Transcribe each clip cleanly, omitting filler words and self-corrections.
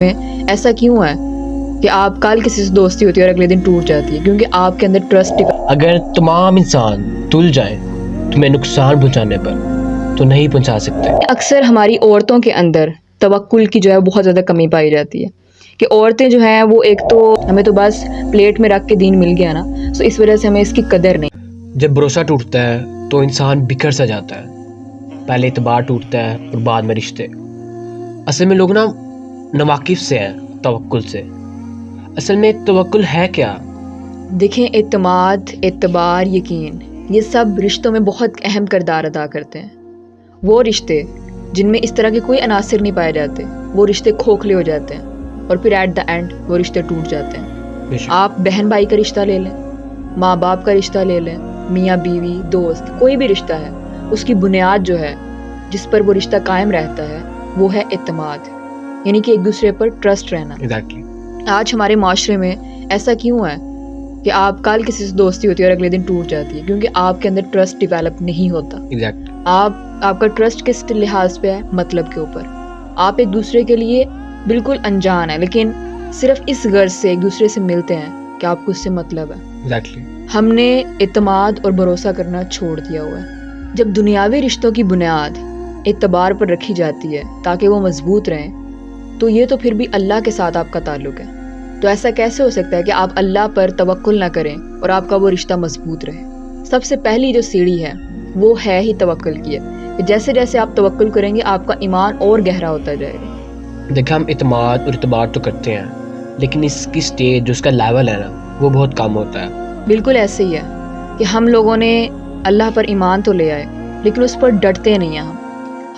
میں ایسا کیوں ہے کہ آپ کل کسی سے دوستی ہوتی ہے اور اگلے دن ٹوٹ جاتی ہے؟ کیونکہ آپ کے اندر ٹرسٹ اگر تمام انسان تل جائیں تمہیں نقصان پہنچانے پر تو نہیں پہنچا سکتے۔ اکثر ہماری عورتوں کے اندر توکل کی جو ہے بہت زیادہ کمی پائی جاتی ہے کہ عورتیں جو ہیں وہ ایک تو ہمیں تو بس پلیٹ میں رکھ کے دین مل گیا نا، سو اس وجہ سے ہمیں اس کی قدر نہیں۔ جب بھروسہ ٹوٹتا ہے تو انسان بکھر سا جاتا ہے، پہلے اعتبار ٹوٹتا ہے اور بعد میں رشتے۔ اصل میں لوگ ناواقف سے ہیں توکل سے۔ اصل میں توکل ہے کیا؟ دیکھیں، اعتماد، اعتبار، یقین، یہ سب رشتوں میں بہت اہم کردار ادا کرتے ہیں۔ وہ رشتے جن میں اس طرح کے کوئی عناصر نہیں پائے جاتے، وہ رشتے کھوکھلے ہو جاتے ہیں اور پھر ایٹ دا اینڈ وہ رشتے ٹوٹ جاتے ہیں۔ آپ بہن بھائی کا رشتہ لے لیں، ماں باپ کا رشتہ لے لیں، میاں بیوی، دوست، کوئی بھی رشتہ ہے، اس کی بنیاد جو ہے جس پر وہ رشتہ قائم رہتا ہے وہ ہے اعتماد، یعنی کہ ایک دوسرے پر ٹرسٹ رہنا۔ آج ہمارے معاشرے میں ایسا کیوں ہے کہ آپ کل کسی سے دوستی ہوتی ہے اور اگلے دن ٹوٹ جاتی ہے؟ کیونکہ آپ کے اندر ٹرسٹ ڈیولپ نہیں ہوتا۔ آپ کا ٹرسٹ کس لحاظ پہ ہے؟ مطلب کے اوپر۔ آپ ایک دوسرے کے لیے بالکل انجان ہے لیکن صرف اس غرض سے ایک دوسرے سے ملتے ہیں کہ آپ کو اس سے مطلب ہے۔ ہم نے اعتماد اور بھروسہ کرنا چھوڑ دیا ہوا ہے۔ جب دنیاوی رشتوں کی بنیاد اعتبار پر رکھی جاتی ہے تاکہ وہ مضبوط رہیں، تو یہ تو پھر بھی اللہ کے ساتھ آپ کا تعلق ہے۔ تو ایسا کیسے ہو سکتا ہے کہ آپ اللہ پر توکل نہ کریں اور آپ کا وہ رشتہ مضبوط رہے؟ سب سے پہلی جو سیڑھی ہے وہ ہے ہی توکل کی ہے کہ جیسے جیسے آپ توکل کریں گے آپ کا ایمان اور گہرا ہوتا جائے گا۔ دیکھیں، ہم اعتماد اور اعتبار تو کرتے ہیں لیکن اس کی سٹیج جو اس کا لیول ہے نا وہ بہت کم ہوتا ہے۔ بالکل ایسے ہی ہے کہ ہم لوگوں نے اللہ پر ایمان تو لے آئے لیکن اس پر ڈٹتے نہیں ہیں۔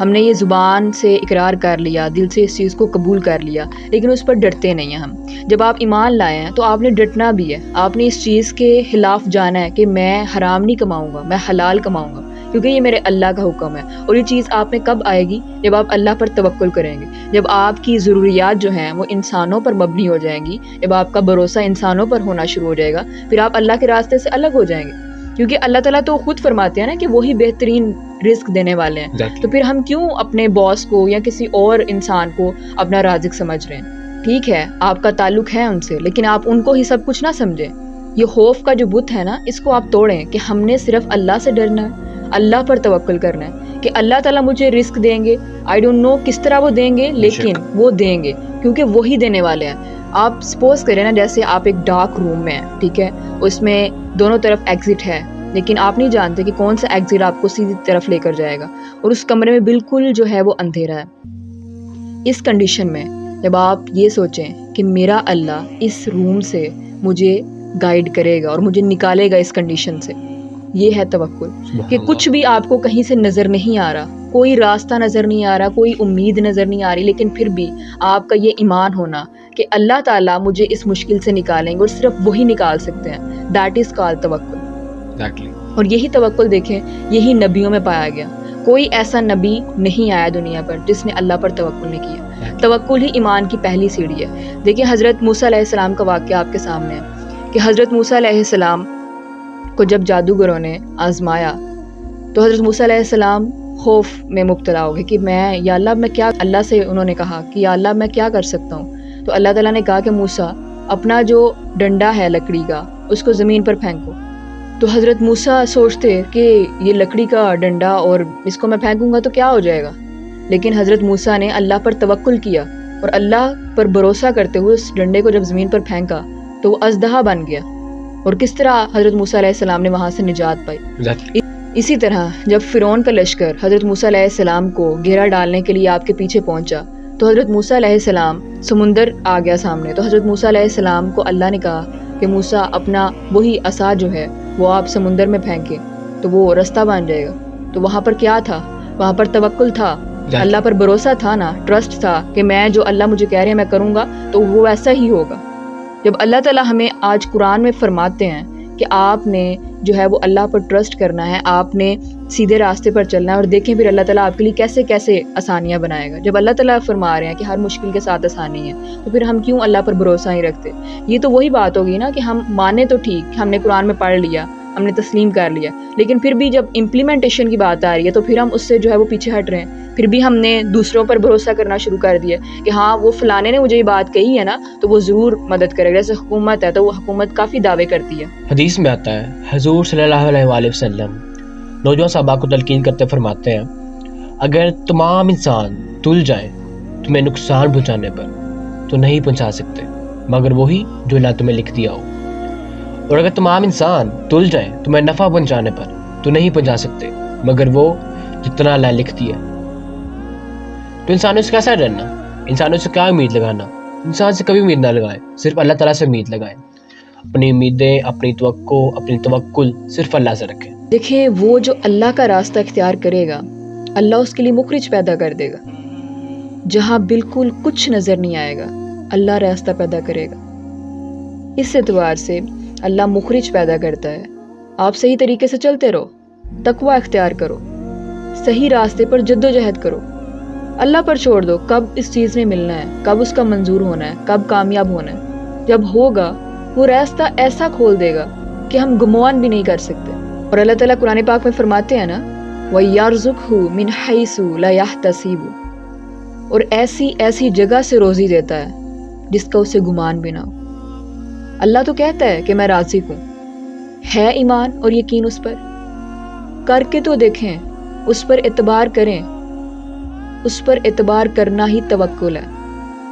ہم نے یہ زبان سے اقرار کر لیا، دل سے اس چیز کو قبول کر لیا، لیکن اس پر ڈٹتے نہیں ہیں ہم۔ جب آپ ایمان لائے ہیں تو آپ نے ڈٹنا بھی ہے، آپ نے اس چیز کے خلاف جانا ہے کہ میں حرام نہیں کماؤں گا، میں حلال کماؤں گا، کیونکہ یہ میرے اللہ کا حکم ہے۔ اور یہ چیز آپ میں کب آئے گی؟ جب آپ اللہ پر توکل کریں گے، جب آپ کی ضروریات جو ہیں وہ انسانوں پر مبنی ہو جائیں گی، جب آپ کا بھروسہ انسانوں پر ہونا شروع ہو جائے گا، پھر آپ اللہ کے راستے سے الگ ہو جائیں گے۔ کیونکہ اللہ تعالیٰ تو خود فرماتے ہیں نا کہ وہی بہترین رزق دینے والے ہیں۔ تو پھر ہم کیوں اپنے باس کو یا کسی اور انسان کو اپنا رازق سمجھ رہے ہیں؟ ٹھیک ہے، آپ کا تعلق ہے ان سے، لیکن آپ ان کو ہی سب کچھ نہ سمجھیں۔ یہ خوف کا جو بت ہے نا، اس کو آپ توڑیں کہ ہم نے صرف اللہ سے ڈرنا ہے، اللہ پر توکل کرنا ہے کہ اللہ تعالیٰ مجھے رزق دیں گے، آئی ڈونٹ نو کس طرح وہ دیں گے، لیکن وہ دیں گے کیونکہ وہی دینے والے ہیں۔ آپ سپوز کریں نا، جیسے آپ ایک ڈارک روم میں ہیں، ٹھیک ہے، اس میں دونوں طرف ایگزٹ ہے لیکن آپ نہیں جانتے کہ کون سا ایگزٹ آپ کو سیدھی طرف لے کر جائے گا، اور اس کمرے میں بالکل جو ہے وہ اندھیرا ہے۔ اس کنڈیشن میں جب آپ یہ سوچیں کہ میرا اللہ اس روم سے مجھے گائیڈ کرے گا اور مجھے نکالے گا اس کنڈیشن سے، یہ ہے توکل۔ کہ کچھ بھی آپ کو کہیں سے نظر نہیں آ رہا، کوئی راستہ نظر نہیں آ رہا، کوئی امید نظر نہیں آ رہی، لیکن پھر بھی آپ کا یہ ایمان ہونا کہ اللہ تعالیٰ مجھے اس مشکل سے نکالیں گے اور صرف وہی نکال سکتے ہیں، دیٹ از کالڈ توکل۔ اور یہی توکل دیکھیں، یہی نبیوں میں پایا گیا۔ کوئی ایسا نبی نہیں آیا دنیا پر جس نے اللہ پر توکل نہیں کیا۔ توکل ہی ایمان کی پہلی سیڑھی ہے۔ دیکھیں، حضرت موسیٰ علیہ السلام کا واقعہ آپ کے سامنے ہے کہ حضرت موسیٰ علیہ السلام کو جب جادوگروں نے آزمایا تو حضرت موسیٰ علیہ السلام خوف میں مبتلا ہو گئے کہ یا اللہ میں کیا، اللہ سے انہوں نے کہا کہ یا اللہ میں کیا کر سکتا ہوں؟ تو اللہ تعالیٰ نے کہا کہ موسیٰ، اپنا جو ڈنڈا ہے لکڑی کا اس کو زمین پر پھینکو۔ تو حضرت موسیٰ سوچتے کہ یہ لکڑی کا ڈنڈا اور اس کو میں پھینکوں گا تو کیا ہو جائے گا، لیکن حضرت موسیٰ نے اللہ پر توکل کیا اور اللہ پر بھروسہ کرتے ہوئے اس ڈنڈے کو جب زمین پر پھینکا تو وہ اژدہا بن گیا۔ اور کس طرح حضرت موسیٰ علیہ السلام نے وہاں سے نجات پائی۔ اسی طرح جب فرعون کا لشکر حضرت موسیٰ علیہ السلام کو گھیرا ڈالنے کے لیے آپ کے پیچھے پہنچا تو حضرت موسیٰ علیہ السلام، سمندر آ گیا سامنے، تو حضرت موسیٰ علیہ السلام کو اللہ نے کہا کہ موسیٰ، اپنا وہی عصا جو ہے وہ آپ سمندر میں پھینکیں تو وہ رستہ بن جائے گا۔ تو وہاں پر کیا تھا؟ وہاں پر توکل تھا، اللہ پر بھروسہ تھا نا، ٹرسٹ تھا کہ میں جو اللہ مجھے کہہ رہے ہیں میں کروں گا تو وہ ایسا ہی ہوگا۔ جب اللہ تعالیٰ ہمیں آج قرآن میں فرماتے ہیں کہ آپ نے جو ہے وہ اللہ پر ٹرسٹ کرنا ہے، آپ نے سیدھے راستے پر چلنا ہے، اور دیکھیں پھر اللہ تعالیٰ آپ کے لیے کیسے کیسے آسانیاں بنائے گا۔ جب اللہ تعالیٰ فرما رہے ہیں کہ ہر مشکل کے ساتھ آسانی ہے تو پھر ہم کیوں اللہ پر بھروسہ نہیں رکھتے؟ یہ تو وہی بات ہوگی نا کہ ہم مانے تو ٹھیک، ہم نے قرآن میں پڑھ لیا، ہم نے تسلیم کر لیا، لیکن پھر بھی جب امپلیمنٹیشن کی بات آ رہی ہے تو پھر ہم اس سے جو ہے وہ پیچھے ہٹ رہے ہیں، پھر بھی ہم نے دوسروں پر بھروسہ کرنا شروع کر دیا کہ ہاں وہ فلانے نے مجھے یہ بات کہی ہے نا تو وہ ضرور مدد کرے گا، جیسے حکومت ہے تو وہ حکومت کافی دعوے کرتی ہے۔ حدیث میں آتا ہے حضور صلی اللہ علیہ وآلہ وسلم نوجوان صحابہ کو تلقین کرتے فرماتے ہیں اگر تمام انسان تل جائیں تمہیں نقصان پہنچانے پر تو نہیں پہنچا سکتے مگر وہی جو اللہ تمہیں لکھ دیا ہو، اور اگر تمام انسان تل جائیں تمہیں نفع پہنچانے پر تو نہیں پہنچا سکتے مگر وہ جتنا اللہ لکھ دیا۔ تو انسانوں سے کیسا ڈرنا، انسانوں سے کیا امید لگانا؟ انسان سے کبھی امید نہ لگائیں، صرف اللہ تعالیٰ سے امید لگائیں، اپنی امیدیں، اپنی توقع، اپنی توکل صرف اللہ سے رکھیں۔ دیکھیں وہ جو اللہ کا راستہ اختیار کرے گا اللہ اس کے لیے مخرج پیدا کر دے گا، جہاں بالکل کچھ نظر نہیں آئے گا اللہ راستہ پیدا کرے گا۔ اس اعتبار سے اللہ مخرج پیدا کرتا ہے۔ آپ صحیح طریقے سے چلتے رہو، تقوی اختیار کرو، صحیح راستے پر جد و جہد کرو، اللہ پر چھوڑ دو کب اس چیز میں ملنا ہے، کب اس کا منظور ہونا ہے، کب کامیاب ہونا ہے۔ جب ہوگا وہ راستہ ایسا کھول دے گا کہ ہم گمان بھی نہیں کر سکتے۔ اور اللہ تعالیٰ قرآن پاک میں فرماتے ہیں نا وَيَرْزُقْهُ مِنْ حَيْثُ لَا يَحْتَسِبُ، اور ایسی ایسی جگہ سے روزی دیتا ہے جس کا اسے گمان بھی نہ ہو۔ اللہ تو کہتا ہے کہ میں رازق ہوں، ہے ایمان اور یقین اس پر؟ کر کے تو دیکھیں، اس پر اعتبار کریں، اس پر اعتبار کرنا ہی توکل ہے۔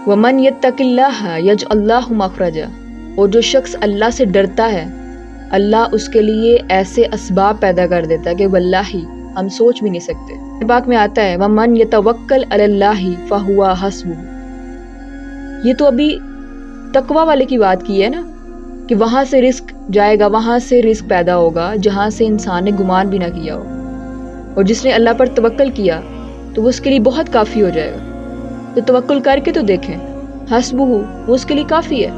وَمَنْ يَتَّقِ اللَّهَ يَجْعَلْ لَهُ مَخْرَجًا، اور جو شخص اللہ سے ڈرتا ہے اللہ اس کے لیے ایسے اسباب پیدا کر دیتا ہے کہ واللہ ہم سوچ بھی نہیں سکتے۔ پاک میں آتا ہے وَمَنْ يَتَوَكَّلْ عَلَى اللَّهِ فَهُوَ حَسْبُهُ، یہ تو ابھی تقوی والے کی بات کی ہے نا کہ وہاں سے رزق جائے گا، وہاں سے رزق پیدا ہوگا جہاں سے انسان نے گمان بھی نہ کیا ہو، اور جس نے اللہ پر توکل کیا تو وہ اس کے لیے بہت کافی ہو جائے گا۔ تو توکل کر کے تو دیکھیں، حسبہ وہ اس کے لیے کافی ہے۔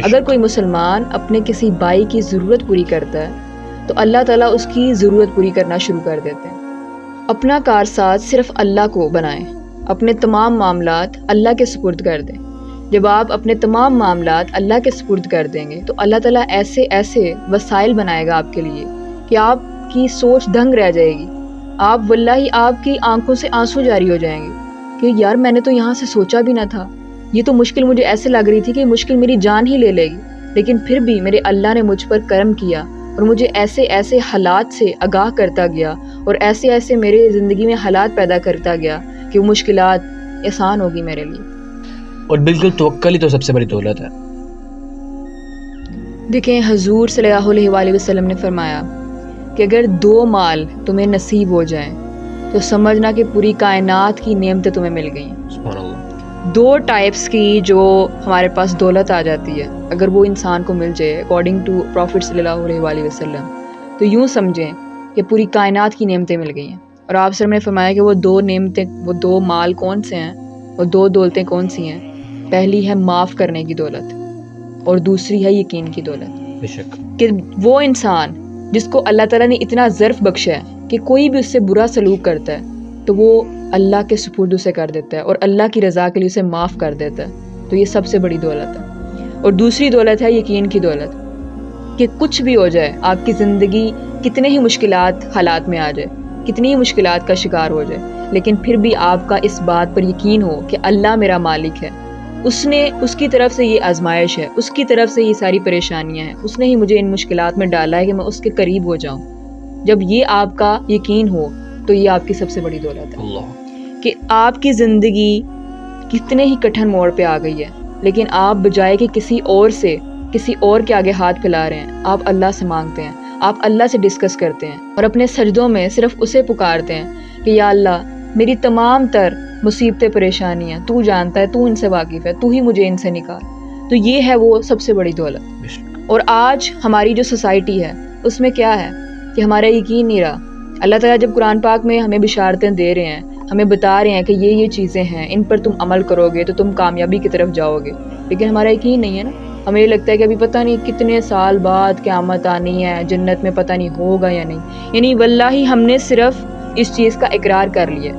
اگر کوئی مسلمان اپنے کسی بھائی کی ضرورت پوری کرتا ہے تو اللہ تعالیٰ اس کی ضرورت پوری کرنا شروع کر دیتے ہیں۔ اپنا کارساز صرف اللہ کو بنائیں، اپنے تمام معاملات اللہ کے سپرد کر دیں۔ جب آپ اپنے تمام معاملات اللہ کے سپرد کر دیں گے تو اللہ تعالیٰ ایسے ایسے وسائل بنائے گا آپ کے لیے کہ آپ کی سوچ دنگ رہ جائے گی، آپ واللہ آپ کی آنکھوں سے آنسو جاری ہو جائیں گے کہ یار میں نے تو یہاں سے سوچا بھی نہ تھا، یہ تو مشکل مجھے ایسے لگ رہی تھی کہ مشکل میری جان ہی لے لے گی، لیکن پھر بھی میرے اللہ نے مجھ پر کرم کیا اور مجھے ایسے ایسے حالات سے آگاہ کرتا گیا اور ایسے ایسے میرے زندگی میں حالات پیدا کرتا گیا کہ وہ مشکلات آسان ہوگی میرے لیے۔ اور بالکل توکل ہی تو سب سے بڑی دولت ہے۔ دیکھیں حضور صلی اللہ علیہ وآلہ وسلم نے فرمایا کہ اگر 2 مال تمہیں نصیب ہو جائیں تو سمجھنا کہ پوری کائنات کی نعمتیں تمہیں مل گئی ہیں۔ سبحان اللہ۔ 2 ٹائپس کی جو ہمارے پاس دولت آ جاتی ہے اگر وہ انسان کو مل جائے اکارڈنگ ٹو پروفٹ صلی اللہ علیہ وآلہ وسلم، تو یوں سمجھیں کہ پوری کائنات کی نعمتیں مل گئی ہیں۔ اور آپ سر نے فرمایا کہ وہ 2 نعمتیں، وہ 2 مال کون سے ہیں، وہ 2 دولتیں کون سی ہیں؟ پہلی ہے معاف کرنے کی دولت اور دوسری ہے یقین کی دولت۔ بے شک کہ وہ انسان جس کو اللہ تعالیٰ نے اتنا ظرف بخشا ہے کہ کوئی بھی اس سے برا سلوک کرتا ہے تو وہ اللہ کے سپرد اسے کر دیتا ہے اور اللہ کی رضا کے لیے اسے معاف کر دیتا ہے، تو یہ سب سے بڑی دولت ہے۔ اور دوسری دولت ہے یقین کی دولت، کہ کچھ بھی ہو جائے، آپ کی زندگی کتنے ہی مشکلات حالات میں آ جائے، کتنی ہی مشکلات کا شکار ہو جائے، لیکن پھر بھی آپ کا اس بات پر یقین ہو کہ اللہ میرا مالک ہے، اس کی طرف سے یہ آزمائش ہے، اس کی طرف سے یہ ساری پریشانیاں ہیں، اس نے ہی مجھے ان مشکلات میں ڈالا ہے کہ میں اس کے قریب ہو جاؤں۔ جب یہ آپ کا یقین ہو تو یہ آپ کی سب سے بڑی دولت ہے، اللہ۔ کہ آپ کی زندگی کتنے ہی کٹھن موڑ پہ آ گئی ہے، لیکن آپ بجائے کہ کسی اور کے آگے ہاتھ پھیلا رہے ہیں، آپ اللہ سے مانگتے ہیں، آپ اللہ سے ڈسکس کرتے ہیں اور اپنے سجدوں میں صرف اسے پکارتے ہیں کہ یا اللہ میری تمام تر مصیبتیں پریشانیاں تو جانتا ہے، تو ان سے واقف ہے، تو ہی مجھے ان سے نکال۔ تو یہ ہے وہ سب سے بڑی دولت۔ اور آج ہماری جو سوسائٹی ہے اس میں کیا ہے کہ ہمارا یقین نہیں رہا۔ اللہ تعالیٰ جب قرآن پاک میں ہمیں بشارتیں دے رہے ہیں، ہمیں بتا رہے ہیں کہ یہ چیزیں ہیں، ان پر تم عمل کرو گے تو تم کامیابی کی طرف جاؤ گے، لیکن ہمارا یقین نہیں ہے نا۔ ہمیں یہ لگتا ہے کہ ابھی پتہ نہیں کتنے سال بعد قیامت آنی ہے، جنت میں پتہ نہیں ہوگا یا نہیں، یعنی واللہ ہم نے صرف اس چیز کا اقرار کر لیا۔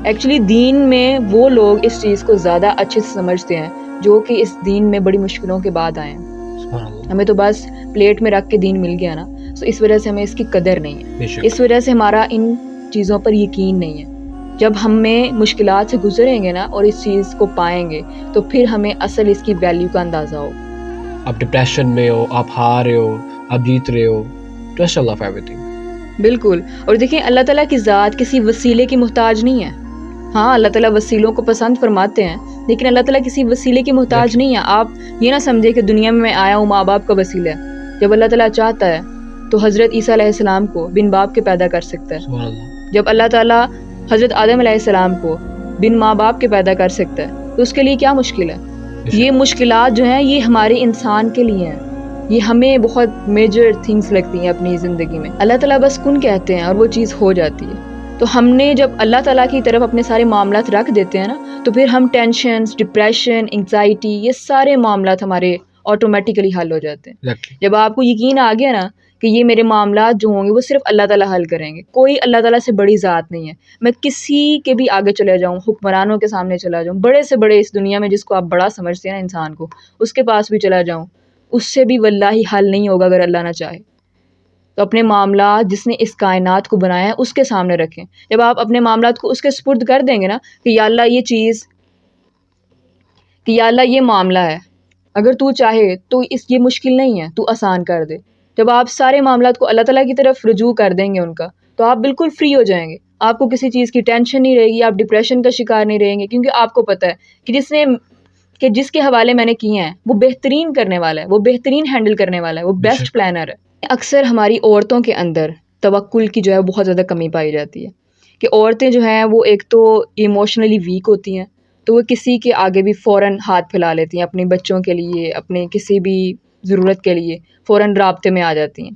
ایکچولی دین میں وہ لوگ اس چیز کو زیادہ اچھے سے سمجھتے ہیں جو کہ اس دین میں بڑی مشکلوں کے بعد آئے ہیں۔ ہمیں تو بس پلیٹ میں رکھ کے دین مل گیا نا، تو اس وجہ سے ہمیں اس کی قدر نہیں ہے، بے شک اس وجہ سے ہمارا ان چیزوں پر یقین نہیں ہے. جب ہمیں مشکلات سے گزریں گے نا اور اس چیز کو پائیں گے تو پھر ہمیں اصل اس کی ویلیو کا اندازہ ہو. آپ ڈپریشن میں ہو، آپ ہار رہے ہو، آپ جیت رہے ہو، trust Allah for everything. بالکل. اور دیکھیں اللہ تعالیٰ کی ذات کسی وسیلے کی محتاج نہیں ہے. ہاں اللہ تعالیٰ وسیلوں کو پسند فرماتے ہیں لیکن اللہ تعالیٰ کسی وسیلے کی محتاج نہیں ہے. آپ یہ نہ سمجھے کہ دنیا میں آیا ہوں ماں باپ کا وسیلہ ہے. جب اللہ تعالیٰ چاہتا ہے تو حضرت عیسیٰ علیہ السلام کو بن باپ کے پیدا کر سکتا ہے. سبحان اللہ. جب اللہ تعالیٰ حضرت آدم علیہ السلام کو بن ماں باپ کے پیدا کر سکتا ہے تو اس کے لیے کیا مشکل ہے؟ یہ مشکلات جو ہیں یہ ہمارے انسان کے لیے ہیں، یہ ہمیں بہت میجر تھنگس لگتی ہیں اپنی زندگی میں. اللہ تعالیٰ بس کن کہتے ہیں اور وہ چیز ہو جاتی ہے. تو ہم نے جب اللہ تعالیٰ کی طرف اپنے سارے معاملات رکھ دیتے ہیں نا تو پھر ہم ٹینشنز، ڈپریشن، انگزائٹی، یہ سارے معاملات ہمارے آٹومیٹیکلی حل ہو جاتے ہیں. Exactly. جب آپ کو یقین آ گیا نا کہ یہ میرے معاملات جو ہوں گے وہ صرف اللہ تعالیٰ حل کریں گے، کوئی اللہ تعالیٰ سے بڑی ذات نہیں ہے. میں کسی کے بھی آگے چلے جاؤں، حکمرانوں کے سامنے چلا جاؤں، بڑے سے بڑے اس دنیا میں جس کو آپ بڑا سمجھتے ہیں نا انسان کو، اس کے پاس بھی چلا جاؤں، اس سے بھی واللہ حل نہیں ہوگا اگر اللہ نہ چاہے. تو اپنے معاملات جس نے اس کائنات کو بنایا ہے اس کے سامنے رکھیں. جب آپ اپنے معاملات کو اس کے سپرد کر دیں گے نا کہ یا اللہ یہ چیز، کہ یا اللہ یہ معاملہ ہے، اگر تو چاہے تو یہ مشکل نہیں ہے، تو آسان کر دے. جب آپ سارے معاملات کو اللہ تعالیٰ کی طرف رجوع کر دیں گے ان کا تو آپ بالکل فری ہو جائیں گے. آپ کو کسی چیز کی ٹینشن نہیں رہے گی، آپ ڈپریشن کا شکار نہیں رہیں گے، کیونکہ آپ کو پتہ ہے کہ جس کے حوالے میں نے کیے ہیں وہ بہترین کرنے والا ہے، وہ بہترین ہینڈل کرنے والا ہے، وہ بیسٹ پلانر ہے. اکثر ہماری عورتوں کے اندر توکل کی جو ہے بہت زیادہ کمی پائی جاتی ہے کہ عورتیں جو ہیں وہ ایک تو ایموشنلی ویک ہوتی ہیں تو وہ کسی کے آگے بھی فوراً ہاتھ پھیلا لیتی ہیں، اپنے بچوں کے لیے، اپنے کسی بھی ضرورت کے لیے فوراً رابطے میں آ جاتی ہیں.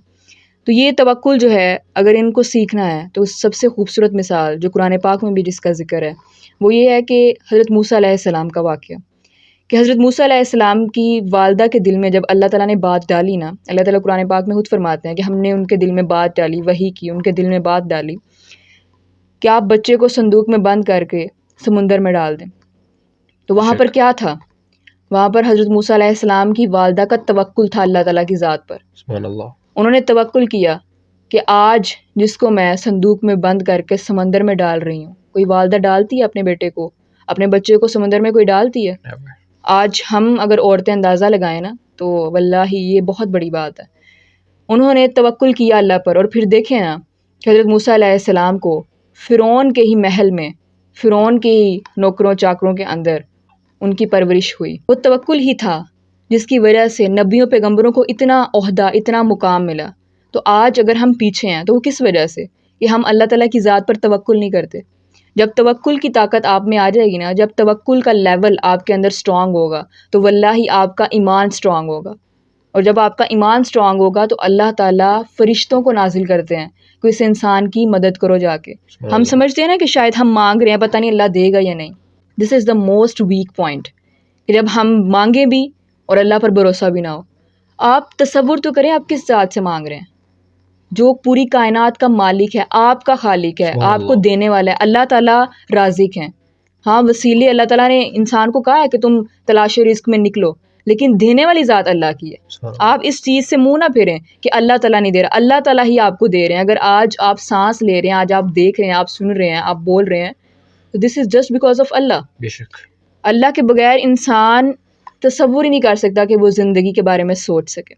تو یہ توکل جو ہے اگر ان کو سیکھنا ہے تو سب سے خوبصورت مثال جو قرآن پاک میں بھی جس کا ذکر ہے وہ یہ ہے کہ حضرت موسیٰ علیہ السلام کا واقعہ، کہ حضرت موسیٰ علیہ السلام کی والدہ کے دل میں جب اللہ تعالیٰ نے بات ڈالی نا، اللہ تعالیٰ قرآن پاک میں خود فرماتے ہیں کہ ہم نے ان کے دل میں بات ڈالی، وحی کی، ان کے دل میں بات ڈالی کہ آپ بچے کو صندوق میں بند کر کے سمندر میں ڈال دیں. تو وہاں پر کیا تھا؟ وہاں پر حضرت موسیٰ علیہ السلام کی والدہ کا توکل تھا اللہ تعالیٰ کی ذات پر. سبحان اللہ. انہوں نے توکل کیا کہ آج جس کو میں صندوق میں بند کر کے سمندر میں ڈال رہی ہوں، کوئی والدہ ڈالتی ہے اپنے بیٹے کو، اپنے بچے کو سمندر میں کوئی ڈالتی ہے؟ آج ہم اگر عورتیں اندازہ لگائیں نا تو واللہ یہ بہت بڑی بات ہے. انہوں نے توکل کیا اللہ پر، اور پھر دیکھیں نا کہ حضرت موسیٰ علیہ السلام کو فرعون کے ہی محل میں، فرعون کے ہی نوکروں چاکروں کے اندر ان کی پرورش ہوئی. وہ توکل ہی تھا جس کی وجہ سے نبیوں پیغمبروں کو اتنا عہدہ، اتنا مقام ملا. تو آج اگر ہم پیچھے ہیں تو وہ کس وجہ سے؟ کہ ہم اللہ تعالیٰ کی ذات پر توکل نہیں کرتے. جب توکل کی طاقت آپ میں آ جائے گی نا، جب توکل کا لیول آپ کے اندر سٹرونگ ہوگا تو واللہ آپ کا ایمان سٹرونگ ہوگا. اور جب آپ کا ایمان سٹرونگ ہوگا تو اللہ تعالیٰ فرشتوں کو نازل کرتے ہیں کہ اس انسان کی مدد کرو جا کے. ہم سمجھتے ہیں نا کہ شاید ہم مانگ رہے ہیں، پتہ نہیں اللہ دے گا یا نہیں. دس از دا موسٹ ویک پوائنٹ کہ جب ہم مانگیں بھی اور اللہ پر بھروسہ بھی نہ ہو. آپ تصور تو کریں آپ کس ذات سے مانگ رہے ہیں جو پوری کائنات کا مالک ہے، آپ کا خالق ہے، آپ کو دینے والا ہے. اللہ تعالیٰ رازق ہیں. ہاں وسیلے اللہ تعالیٰ نے انسان کو کہا ہے کہ تم تلاش رزق میں نکلو، لیکن دینے والی ذات اللہ کی ہے. آپ اس چیز سے منہ نہ پھیریں کہ اللہ تعالیٰ نہیں دے رہا، اللہ تعالیٰ ہی آپ کو دے رہے ہیں. اگر آج آپ سانس لے رہے ہیں، آج آپ دیکھ رہے ہیں، آپ سن رہے ہیں، آپ بول رہے ہیں، تو دس از جسٹ بیکاز آف اللہ. بے شک اللہ کے بغیر انسان تصور ہی نہیں کر سکتا کہ وہ زندگی کے بارے میں سوچ سکے.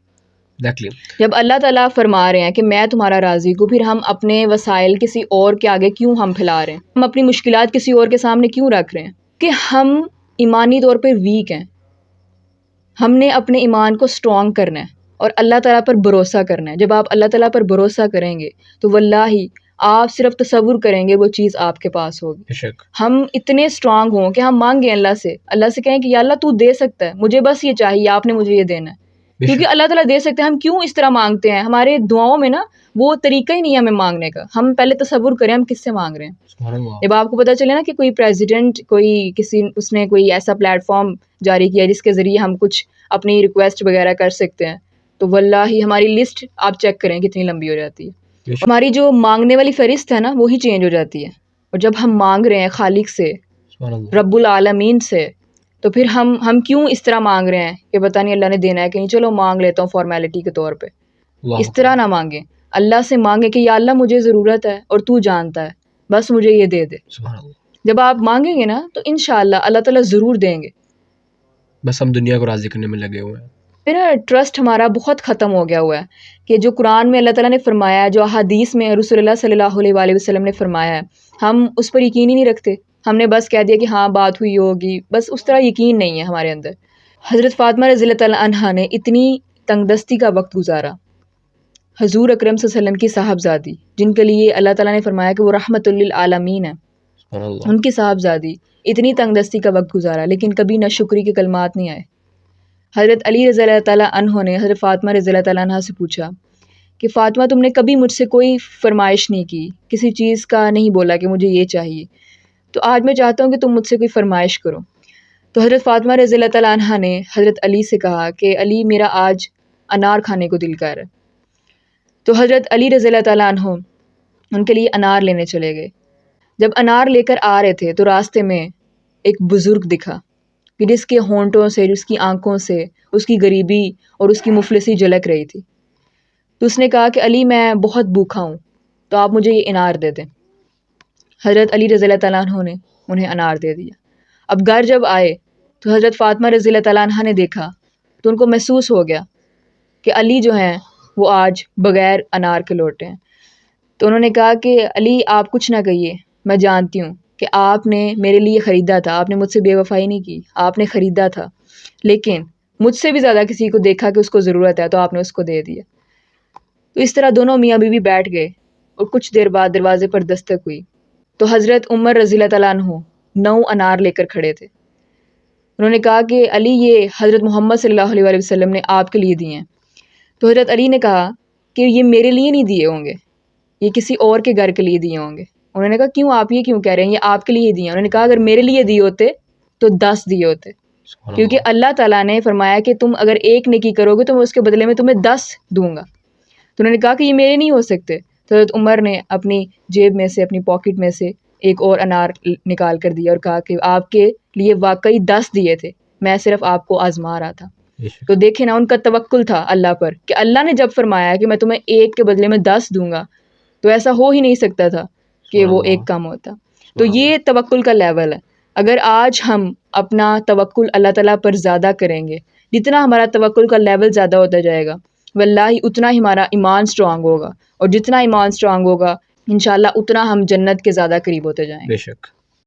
جب اللہ تعالیٰ فرما رہے ہیں کہ میں تمہارا رازق ہوں، پھر ہم اپنے وسائل کسی اور کے آگے کیوں ہم پھیلا رہے ہیں؟ ہم اپنی مشکلات کسی اور کے سامنے کیوں رکھ رہے ہیں؟ کہ ہم ایمانی طور پہ ویک ہیں. ہم نے اپنے ایمان کو سٹرونگ کرنا ہے اور اللہ تعالیٰ پر بھروسہ کرنا ہے. جب آپ اللہ تعالیٰ پر بھروسہ کریں گے تو واللہ آپ صرف تصور کریں گے وہ چیز آپ کے پاس ہوگی. ہم اتنے سٹرونگ ہوں کہ ہم مانگیں اللہ سے کہیں کہ یا اللہ تو دے سکتا ہے، مجھے بس یہ چاہیے، آپ نے مجھے یہ دینا ہے. کیونکہ اللہ تعالیٰ دے سکتے ہیں. ہم کیوں اس طرح مانگتے ہیں؟ ہمارے دعاؤں میں نا وہ طریقہ ہی نہیں ہے ہمیں مانگنے کا. ہم پہلے تصور کریں ہم کس سے مانگ رہے ہیں. جب آپ کو پتہ چلے نا کہ کوئی پریزیڈنٹ، اس نے کوئی ایسا پلیٹ فارم جاری کیا جس کے ذریعے ہم کچھ اپنی ریکویسٹ وغیرہ کر سکتے ہیں، تو واللہ ہماری لسٹ آپ چیک کریں کتنی لمبی ہو جاتی ہے. ہماری جو مانگنے والی فہرست ہے نا وہی چینج ہو جاتی ہے. اور جب ہم مانگ رہے ہیں خالق سے، رب العالمین سے، تو پھر ہم کیوں اس طرح مانگ رہے ہیں کہ پتہ نہیں اللہ نے دینا ہے کہ نہیں، چلو مانگ لیتا ہوں فارمیلٹی کے طور پہ. اللہ اس طرح نہ مانگیں. اللہ سے مانگیں کہ یا اللہ مجھے ضرورت ہے اور تو جانتا ہے، بس مجھے یہ دے دے. سبحان اللہ. جب آپ مانگیں گے نا تو انشاءاللہ اللہ تعالیٰ ضرور دیں گے. بس ہم دنیا کو راضی کرنے میں لگے ہوئے ہیں. پھر ٹرسٹ ہمارا بہت ختم ہو گیا ہوا ہے کہ جو قرآن میں اللہ تعالیٰ نے فرمایا ہے، جو احادیث میں رسول اللہ صلی اللہ علیہ وآلہ وسلم نے فرمایا ہے، ہم اس پر یقین ہی نہیں رکھتے. ہم نے بس کہہ دیا کہ ہاں بات ہوئی ہوگی، بس اس طرح یقین نہیں ہے ہمارے اندر. حضرت فاطمہ رضی اللہ تعالیٰ عنہا نے اتنی تنگ دستی کا وقت گزارا. حضور اکرم صلی اللہ علیہ وسلم کی صاحبزادی، جن کے لیے اللہ تعالیٰ نے فرمایا کہ وہ رحمت للعالمین ہے، سبحان اللہ. ان کی صاحبزادی اتنی تنگ دستی کا وقت گزارا، لیکن کبھی ناشکری کے کلمات نہیں آئے. حضرت علی رضی اللہ تعالیٰ عنہ نے حضرت فاطمہ رضی اللہ تعالیٰ عنہ سے پوچھا کہ فاطمہ تم نے کبھی مجھ سے کوئی فرمائش نہیں کی، کسی چیز کا نہیں بولا کہ مجھے یہ چاہیے، تو آج میں چاہتا ہوں کہ تم مجھ سے کوئی فرمائش کرو. تو حضرت فاطمہ رضی اللہ تعالیٰ عنہ نے حضرت علی سے کہا کہ علی میرا آج انار کھانے کو دل کر رہا ہے. تو حضرت علی رضی اللہ تعالیٰ عنہ ان کے لیے انار لینے چلے گئے. جب انار لے کر آ رہے تھے تو راستے میں ایک بزرگ دکھا کہ جس کے ہونٹوں سے، جس کی آنکھوں سے اس کی غریبی اور اس کی مفلسی جھلک رہی تھی. تو اس نے کہا کہ علی میں بہت بھوکا ہوں، تو آپ مجھے یہ انار دے دیں. حضرت علی رضی اللہ تعالیٰ عنہ نے انہیں انار دے دیا. اب گھر جب آئے تو حضرت فاطمہ رضی اللہ تعالیٰ عنہ نے دیکھا تو ان کو محسوس ہو گیا کہ علی جو ہیں وہ آج بغیر انار کے لوٹے ہیں. تو انہوں نے کہا کہ علی آپ کچھ نہ کہیے، میں جانتی ہوں کہ آپ نے میرے لیے خریدا تھا، آپ نے مجھ سے بے وفائی نہیں کی، آپ نے خریدا تھا، لیکن مجھ سے بھی زیادہ کسی کو دیکھا کہ اس کو ضرورت ہے تو آپ نے اس کو دے دیا. تو اس طرح دونوں میاں بیوی بیٹھ گئے اور کچھ دیر بعد دروازے پر دستک ہوئی تو حضرت عمر رضی اللہ تعالیٰ عنہ 9 انار لے کر کھڑے تھے. انہوں نے کہا کہ علی یہ حضرت محمد صلی اللہ علیہ وآلہ وسلم نے آپ کے لیے دیے ہیں. تو حضرت علی نے کہا کہ یہ میرے لیے نہیں دیے ہوں گے، یہ کسی اور کے گھر کے لیے دیے ہوں گے. انہوں نے کہا کیوں، آپ یہ کیوں کہہ رہے ہیں، یہ آپ کے لیے دیے ہیں. انہوں نے کہا اگر میرے لیے دیے ہوتے تو 10 دیے ہوتے، کیونکہ اللہ تعالیٰ نے فرمایا کہ تم اگر ایک نیکی کرو گے تو میں اس کے بدلے میں تمہیں 10 دوں گا. تو انہوں نے کہا کہ یہ میرے نہیں ہو سکتے. تو حضرت عمر نے اپنی جیب میں سے، اپنی پاکٹ میں سے ایک اور انار نکال کر دیا اور کہا کہ آپ کے لیے واقعی 10 دیے تھے، میں صرف آپ کو آزما رہا تھا. تو دیکھیں نا ان کا توکل تھا اللہ پر کہ اللہ نے جب فرمایا کہ میں تمہیں ایک کے بدلے میں 10 دوں گا تو ایسا ہو ہی نہیں سکتا تھا کہ وہ ایک کم ہوتا. تو یہ توکل کا لیول ہے. اگر آج ہم اپنا توکل اللہ تعالیٰ پر زیادہ کریں گے، جتنا ہمارا توکل کا لیول زیادہ ہوتا جائے گا واللہ اتنا ہی ہمارا ایمان سٹرونگ ہوگا، اور جتنا ایمان سٹرونگ ہوگا انشاءاللہ اتنا ہم جنت کے زیادہ قریب ہوتے جائیں گے. بے شک.